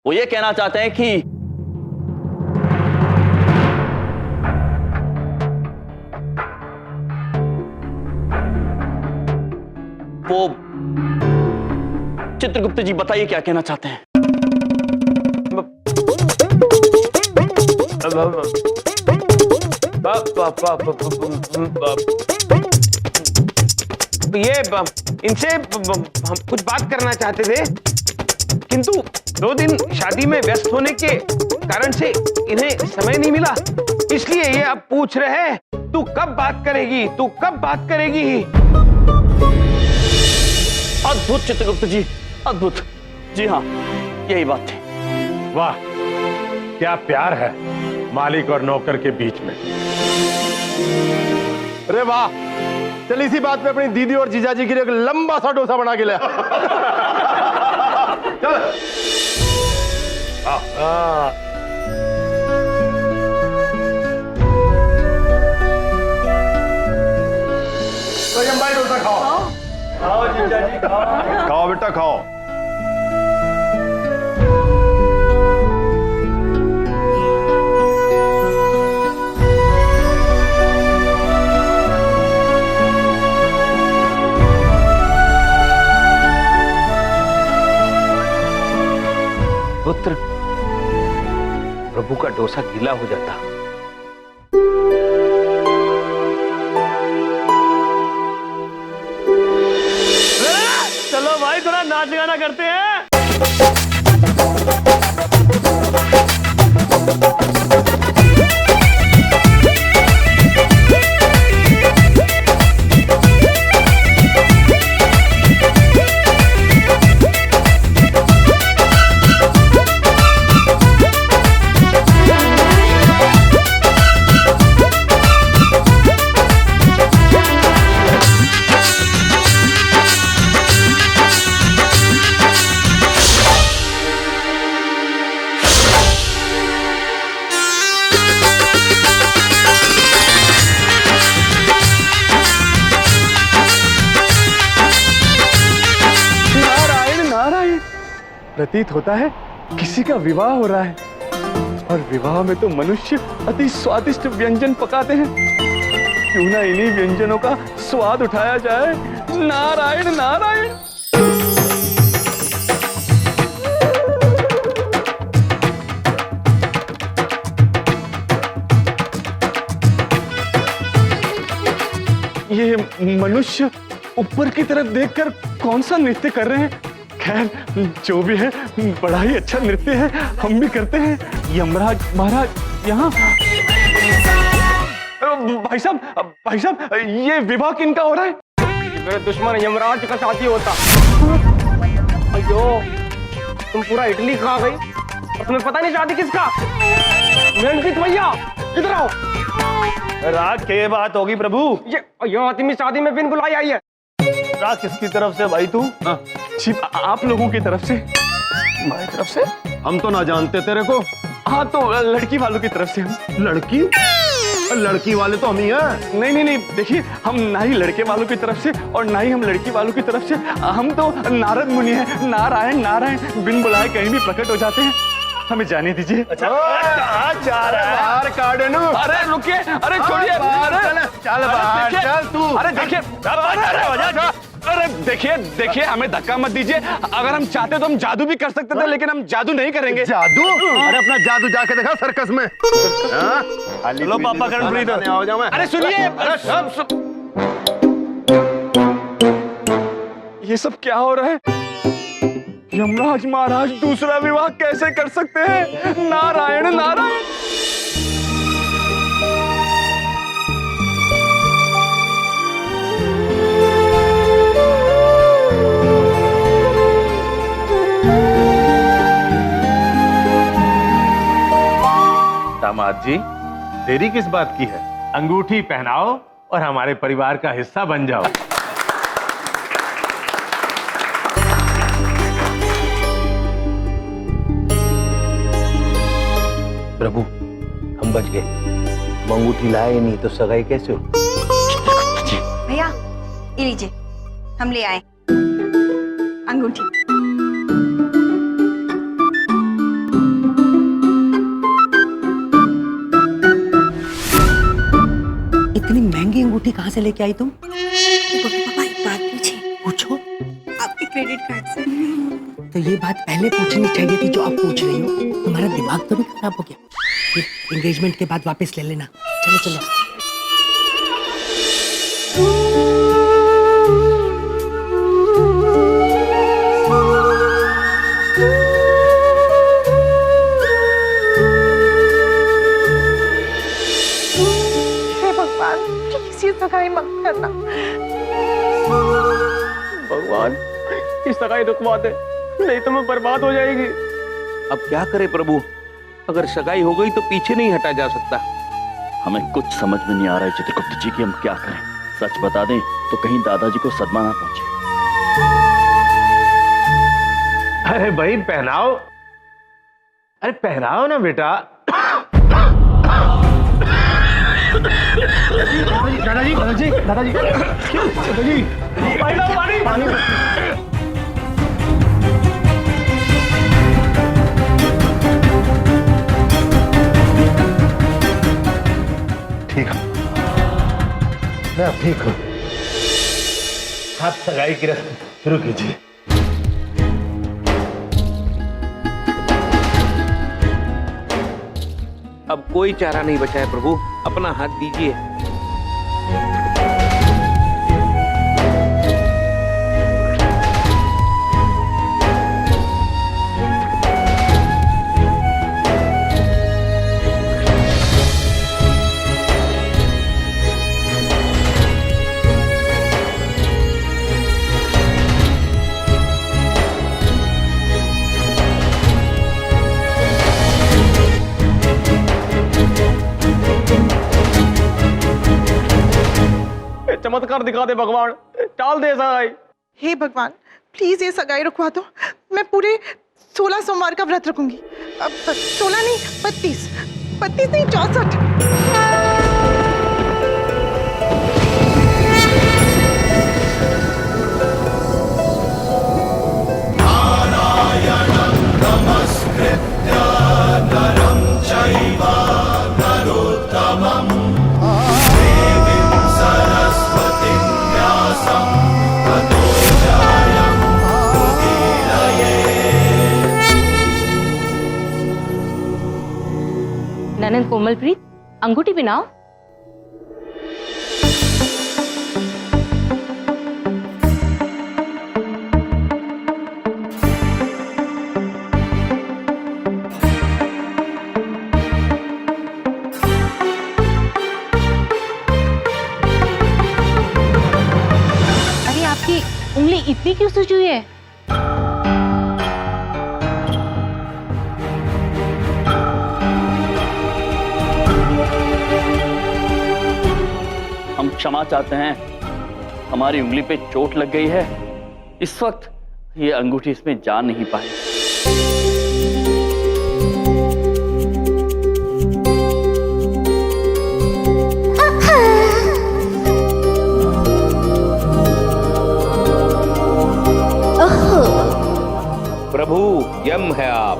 वो ये कहना चाहते हैं कि वो चित्रगुप्त जी बताइए क्या कहना चाहते हैं। ये इनसे हम कुछ बात करना चाहते थे, किंतु 2 दिन शादी में व्यस्त होने के कारण से इन्हें समय नहीं मिला, इसलिए ये अब पूछ रहे हैं तू कब बात करेगी, तू कब बात करेगी। अद्भुत चित्रगुप्त जी, अद्भुत। जी हाँ, यही बात थी। वाह, क्या प्यार है मालिक और नौकर के बीच में। अरे वाह, चल इसी बात पे अपनी दीदी और जीजाजी के लिए एक लंबा सा डोसा बना के ले। चल। तो भाई डोसा खाओ। खाओ जीजाजी खाओ। खाओ बेटा खाओ। पुत्र, प्रभु का डोसा गीला हो जाता। चलो भाई थोड़ा नाच गाना करते हैं। प्रतीत होता है किसी का विवाह हो रहा है, और विवाह में तो मनुष्य अति स्वादिष्ट व्यंजन पकाते हैं। क्यों ना इन्हीं व्यंजनों का स्वाद उठाया जाए। नारायण नारायण। ये मनुष्य ऊपर की तरफ देखकर कौन सा नृत्य कर रहे हैं। खैर जो भी है, बड़ा ही अच्छा नृत्य है, हम भी करते हैं। यमराज महाराज यहाँ। भाई साहब ये विवाह किनका हो रहा है? मेरे दुश्मन यमराज का साथी होता। अयो, तुम पूरा इटली खा गई और तुम्हें पता नहीं शादी किसका। मेहनत भैया इधर आओ। राज के बात होगी प्रभु। ये आदमी शादी में बिन बुलाई आई है। राज किसकी तरफ से भाई तू? जी आप लोगों की तरफ से। हमारी तरफ से? हम तो ना जानते तेरे को। हाँ तो लड़की वालों की तरफ से हम। लड़की? लड़की वाले तो हम ही हैं। नहीं, देखिए हम ना ही लड़के वालों की तरफ से और ना ही हम लड़की वालों की तरफ से। हम तो नारद मुनि हैं। नारायण नारायण बिन बुलाए कहीं भी प्रकट हो जाते हैं। हमें जाने दीजिए। अच्छा जा रहा है बाहर काटनू। अरे रुकिए, अरे छोड़िए। चल बाहर चल तू। अरे देखिए, अरे देखिए हमें धक्का मत दीजिए। अगर हम चाहते तो हम जादू भी कर सकते थे, लेकिन हम जादू नहीं करेंगे। जादू? अरे अपना जादू जाके देखा सर्कस में। लो पापा कर्णप्रीत आओ जाओ। अरे सुनिए, ये सब क्या हो रहा है? यमराज महाराज दूसरा विवाह कैसे कर सकते हैं? नारायण नारायण। दामाद जी, देरी किस बात की है? अंगूठी पहनाओ और हमारे परिवार का हिस्सा बन जाओ। प्रभु, हम बच गए। अंगूठी लाए नहीं तो सगाई कैसे हो? भैया ये लीजिए, हम ले आए अंगूठी। अंगूठी कहाँ से लेके आई तुम? पापा एक बात पूछे, पूछो। आपके क्रेडिट कार्ड से। तो ये बात पहले पूछनी चाहिए थी जो आप पूछ रही हो। तुम्हारा दिमाग तो नहीं खराब हो गया? ये एंगेजमेंट के बाद वापस ले लेना। चलो चलो। हे भगवान, प्लीज ये सगाई मत करना। भगवान इस सगाई रुकवा दे, नहीं तो मैं बर्बाद हो जाएगी। अब क्या करे प्रभु, अगर सगाई हो गई तो पीछे नहीं हटा जा सकता। हमें कुछ समझ में नहीं आ रहा है चित्रगुप्त जी कि हम क्या करें। सच बता दें तो कहीं दादाजी को सदमा ना पहुंचे। अरे भाई पहनाओ, अरे पहनाओ ना बेटा। दादाजी दादाजी दादाजी दादाजी पानी पानी। ठीक है, मैं अब ठीक हूँ। आप सगाई की रस्म शुरू कीजिए। अब कोई चारा नहीं बचा है प्रभु, अपना हाथ दीजिए। चमत्कार दिखा दे भगवान, टाल दे सगाई। हे भगवान, प्लीज ये सगाई रुकवा दो। मैं पूरे 16 सोमवार का व्रत रखूंगी। अब 16 नहीं, 32 नहीं, 64। ननद कोमलप्रीत, अंगूठी पहनाओ। अरे आपकी उंगली इतनी क्यों सूजी हुई है? हम क्षमा चाहते हैं, हमारी उंगली पे चोट लग गई है। इस वक्त ये अंगूठी इसमें जा नहीं पाई। प्रभु यम है आप।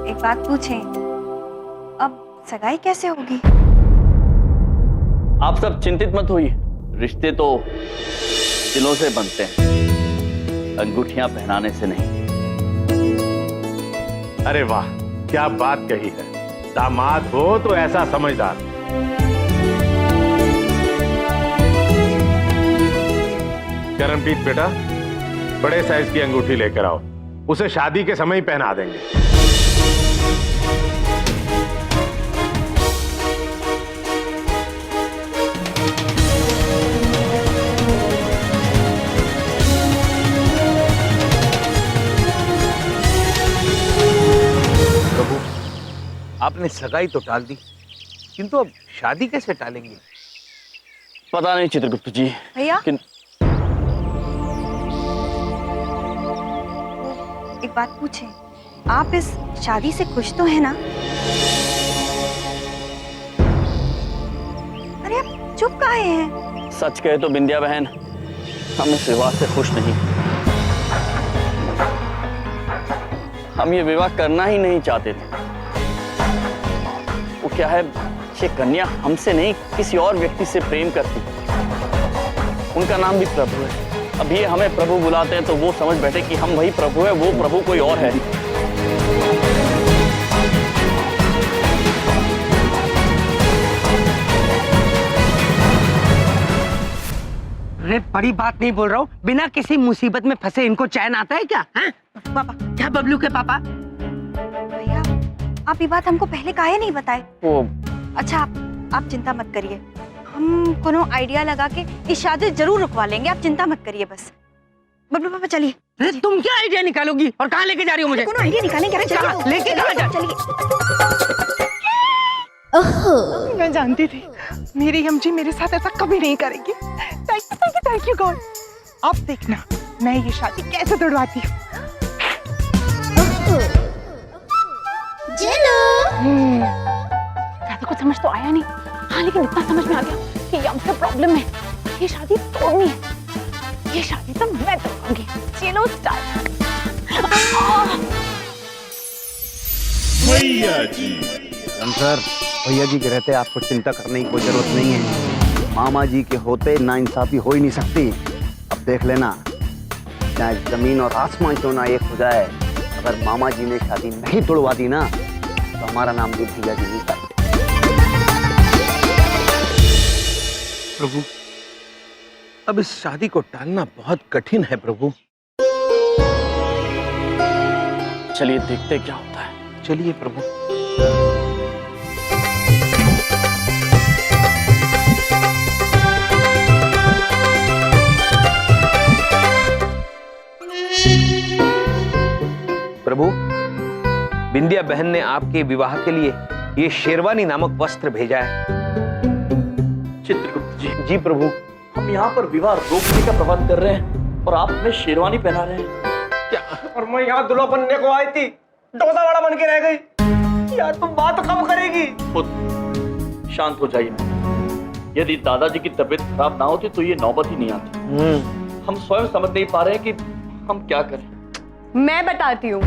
एक बात पूछे, अब सगाई कैसे होगी? आप सब चिंतित मत होइए, रिश्ते तो दिलों से बनते हैं, अंगूठियां पहनाने से नहीं। अरे वाह, क्या बात कही है। दामाद हो तो ऐसा समझदार। करणप्रीत बेटा, बड़े साइज की अंगूठी लेकर आओ, उसे शादी के समय ही पहना देंगे। प्रभु, आपने सगाई तो टाल दी, किंतु अब शादी कैसे टालेंगे? पता नहीं चित्रगुप्त जी। भैया एक बात पूछे, आप इस शादी से खुश तो है ना? अरे आप चुप काहे हैं? सच कहे तो बिंदिया बहन, हम इस विवाह से खुश नहीं। हम ये विवाह करना ही नहीं चाहते थे। वो क्या है, ये कन्या हमसे नहीं किसी और व्यक्ति से प्रेम करती। उनका नाम भी प्रभु है। अब ये हमें प्रभु बुलाते हैं तो वो समझ बैठे कि हम वही प्रभु है, वो प्रभु कोई और है। अरे बड़ी बात नहीं बोल रहा हूँ, बिना किसी मुसीबत में फंसे इनको चैन आता है क्या? हैं? पापा, क्या बबलू के पापा? भैया आप ये बात हमको पहले काहे नहीं बताए? वो अच्छा आप चिंता मत करिए, हम कोनो आइडिया लगा के इस शादी जरूर रुकवा लेंगे, आप चिंता मत करिए बस। बबलू पापा चलिए। अरे तुम क्या आइडिया निकालोगी और कहाँ लेके जा रही हो मुझे? कोनो आइडिया निकालेंगे, अरे कहाँ? चलिए लेके कहाँ जा? चलिए। मैं जानती थी मेरी अम्मी मेरे साथ ऐसा कभी नहीं करेगी। Thank you God. अब देखना मैं ये शादी कैसे तोड़वाती हूँ। ज्यादा कुछ समझ तो आया नहीं, हाँ लेकिन इतना समझ में आ गया कि यम से प्रॉब्लम है, ये शादी तोड़नी है। ये शादी तो मैं तोड़ूंगी। चलो स्टार्ट। सर, भैया जी के रहते आपको चिंता करने की कोई जरूरत नहीं है। मामा जी के होते नाइंसाफी हो ही नहीं सकती। अब देख लेना, चाहे जमीन और आसमान क्यों ना एक हो जाए, अगर मामा जी ने शादी नहीं तोड़वा दी ना तो हमारा नाम भी भैया जी नहीं करते। प्रभु, अब इस शादी को टालना बहुत कठिन है प्रभु। चलिए देखते क्या होता है। चलिए प्रभु। प्रभु, बिंदिया बहन ने आपके विवाह के लिए ये शेरवानी नामक वस्त्र भेजा है। चित्रगुप्त जी, जी प्रभु। हम यहाँ पर विवाह रोकने का प्रबंध कर रहे हैं और आप हमें शेरवानी पहना रहे हैं। क्या? और मैं यहाँ दुल्हा बनने को आई थी, डोसा वाला बन के रह गई। यार तुम बात कब करेगी? खुद शांत हो जाइए। यदि दादाजी की तबीयत खराब ना होती तो ये नौबत ही नहीं आती। हम स्वयं समझ नहीं पा रहे हैं कि हम क्या करें। मैं बताती हूँ।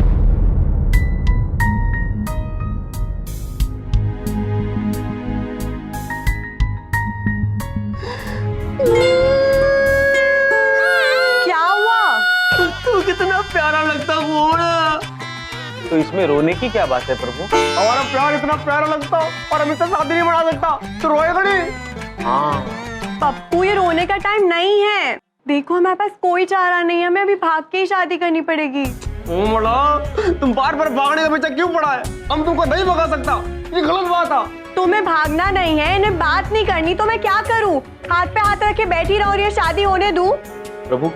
क्या हुआ? तू कितना प्यारा लगता घोड़ा। तो इसमें रोने की क्या बात है प्रभु? हमारा प्यार इतना प्यारा लगता और हम इससे शादी नहीं बना सकता तो रोएगा नहीं? हाँ पप्पू, ये रोने का टाइम नहीं है। देखो हमारे पास कोई चारा नहीं है, हमें अभी भाग के ही शादी करनी पड़ेगी। तुम बार बार भागने का पीछा क्यों पड़ा है? हम तुमको नहीं भगा सकता, ये गलत बात है। तुम्हें भागना नहीं है, इन्हें बात नहीं करनी तो मैं क्या करूं? हाथ पे हाथ रखे बैठी रहूं और ये शादी होने दूं? प्रभु,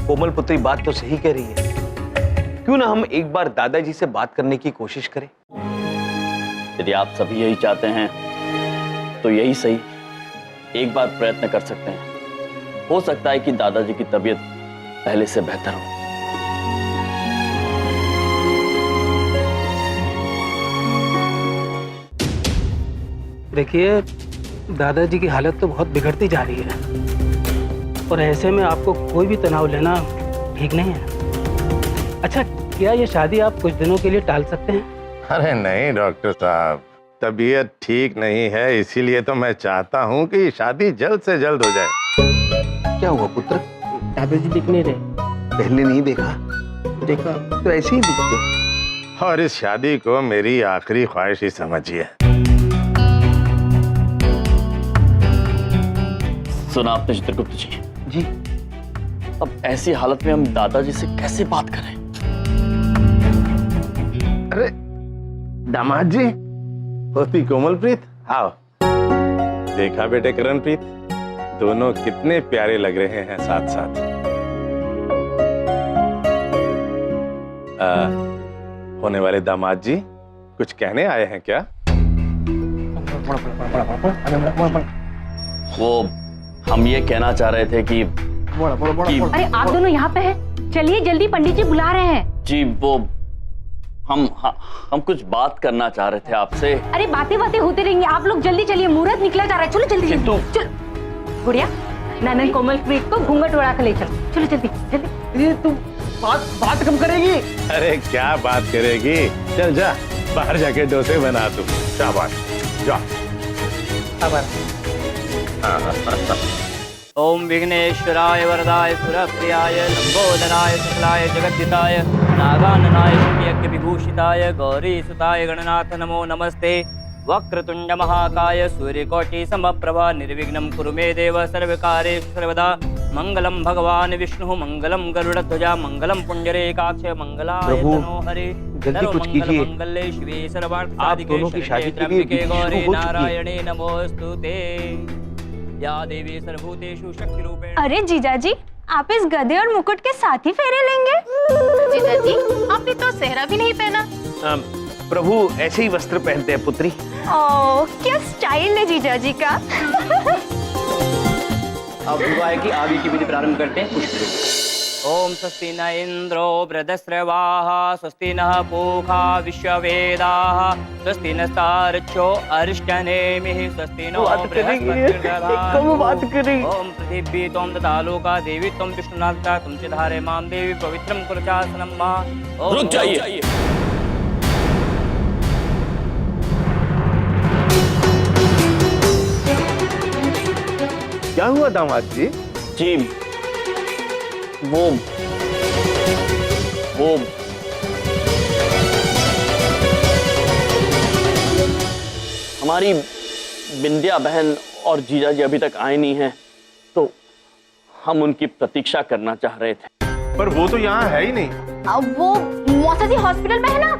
कोमल पुत्री बात तो सही कह रही है। क्यों ना हम एक बार दादाजी से बात करने की कोशिश करें? यदि आप सभी यही चाहते हैं तो यही सही, एक बार प्रयत्न कर सकते हैं। हो सकता है कि दादाजी की तबीयत पहले से बेहतर हो। देखिए, दादाजी की हालत तो बहुत बिगड़ती जा रही है और ऐसे में आपको कोई भी तनाव लेना ठीक नहीं है। अच्छा, क्या ये शादी आप कुछ दिनों के लिए टाल सकते हैं? अरे नहीं डॉक्टर साहब, तबीयत ठीक नहीं है, इसीलिए तो मैं चाहता हूँ कि शादी जल्द से जल्द हो जाए। क्या हुआ पुत्र? दादाजी दिख नहीं रहे। पहले नहीं देखा? देखा तो ऐसे ही दिखते। और इस शादी को मेरी आखिरी ख्वाहिश ही समझिए। सुना आपने चित्रगुप्त जी? जी। अब ऐसी हालत में हम दादाजी से कैसे बात करें? अरे दामाद जी, होती कोमलप्रीत, आओ। देखा बेटे करणप्रीत, दोनों कितने प्यारे लग रहे हैं साथ साथ। होने वाले दामाद जी कुछ कहने आए हैं क्या? वो हम ये कहना चाह रहे थे कि अरे आप दोनों यहाँ पे हैं, चलिए जल्दी, पंडित जी बुला रहे हैं। जी वो हम कुछ बात करना चाह रहे थे आपसे। अरे बातें होती रहेंगी, आप लोग जल्दी चलिए, मुहूर्त निकला जा रहा है। चलो जल्दी किंतु चलो। गुड़िया, ननन कोमलप्रीत को घूंघट उड़ा कर ले चलो। चलो जल्दी जल्दी। ये तुम बात कब करेगी? अरे क्या बात करेगी, चल जा बाहर जाके डोसे बना तू। शाबाश, जा। ओम विघ्नेश्वराय वरदाय सुरप्रियाय लंबोदराय शुक्लाय जगद्दिताय नागाननाय यज्ञ विभूषिताय गौरीसुताय गणनाथ नमो नमस्ते। वक्रतुंड महाकाय सूर्यकोटि समप्रभा निर्विघ्नं कुरु मे देव सर्वकार्येषु सर्वदा। मंगलम भगवान विष्णु मंगलम गरुड़ध्वजा मंगलम पुंडरीकाक्ष मंगलाय तनो हरे। जल्दी कुछ कीजिए। मंगले शिवे सर्वार्थ आप दोनों की शादी के लिए विधि शुरू हो चुकी है। नारायणे नमोस्तुते या देवी सर्वभूतेषु शक्ति रूपेण। अरे जीजाजी, आप इस गधे और मुकुट के साथ ही फेरे लेंगे? जीजाजी, आपने तो सेहरा भी नहीं पहना। प्रभु ऐसे ही वस्त्र पहनते हैं पुत्री। ओह, क्या स्टाइल है जीजाजी का। अब विवाह की आगे की विधि प्रारंभ करते हैं। ओम स्वस्ति न इंद्रो वृद्धश्रवाः स्वस्ति नः पूषा विश्ववेदाः स्वस्ति नस्तार्क्ष्यो अरिष्टनेमिः स्वस्ति नो बृहस्पतिर्दधातु। ओम पृथिवी त्वं ददालोका देवी त्वं विष्णुनाथा तुम च धारे मां देवी पवित्रं कुरु चासनं मा। रुक जाइए। क्या हुआ दामाद जी? जी वो हमारी बिंदिया बहन और जीजा जी अभी तक आए नहीं हैं, तो हम उनकी प्रतीक्षा करना चाह रहे थे। पर वो तो यहाँ है ही नहीं। अब वो मौसा जी हॉस्पिटल में है ना,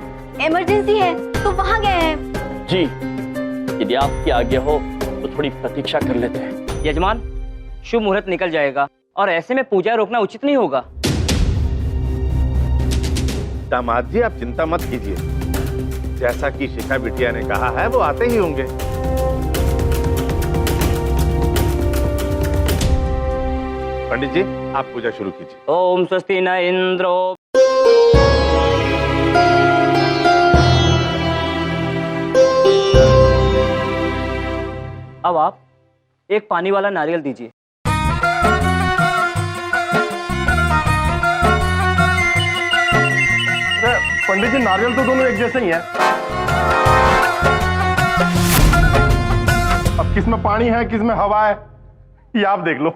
इमरजेंसी है तो वहाँ गए हैं। जी, यदि आपकी आज्ञा हो तो थोड़ी प्रतीक्षा कर लेते हैं। यजमान, शुभ मुहूर्त निकल जाएगा और ऐसे में पूजा रोकना उचित नहीं होगा। दामाद जी, आप चिंता मत कीजिए, जैसा कि शिखा बिटिया ने कहा है वो आते ही होंगे। पंडित जी, आप पूजा शुरू कीजिए। ओम स्वस्ति न इंद्रो। अब आप एक पानी वाला नारियल दीजिए। पंडित जी, नारियल तो दोनों एक जैसे ही हैं। अब किस में पानी है, किस में हवा है, ये आप देख लो।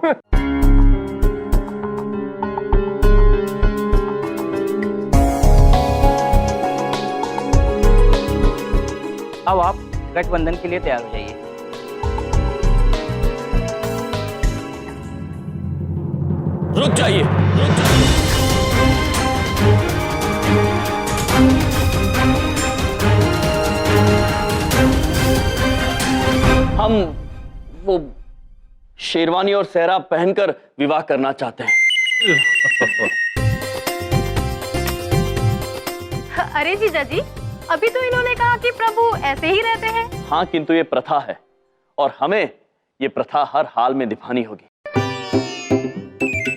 अब आप गठबंधन के लिए तैयार हो जाइए। रुक जाइए, रुक जाइए। हम वो शेरवानी और सेहरा पहनकर विवाह करना चाहते हैं। अरे जीजाजी, अभी तो इन्होंने कहा कि प्रभु ऐसे ही रहते हैं। हाँ, किंतु ये प्रथा है और हमें ये प्रथा हर हाल में निभानी होगी।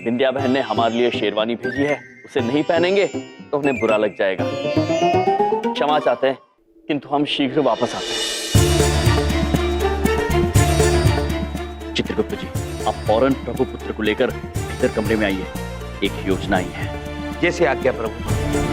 बिंदिया बहन ने हमारे लिए शेरवानी भेजी है, उसे नहीं पहनेंगे तो उन्हें बुरा लग जाएगा। क्षमा चाहते हैं, किंतु हम शीघ्र वापस आते हैं। चित्रगुप्त जी, आप फौरन प्रभु पुत्र को लेकर भीतर कमरे में आइए। एक योजना आई है। जैसे आज्ञा प्रभु।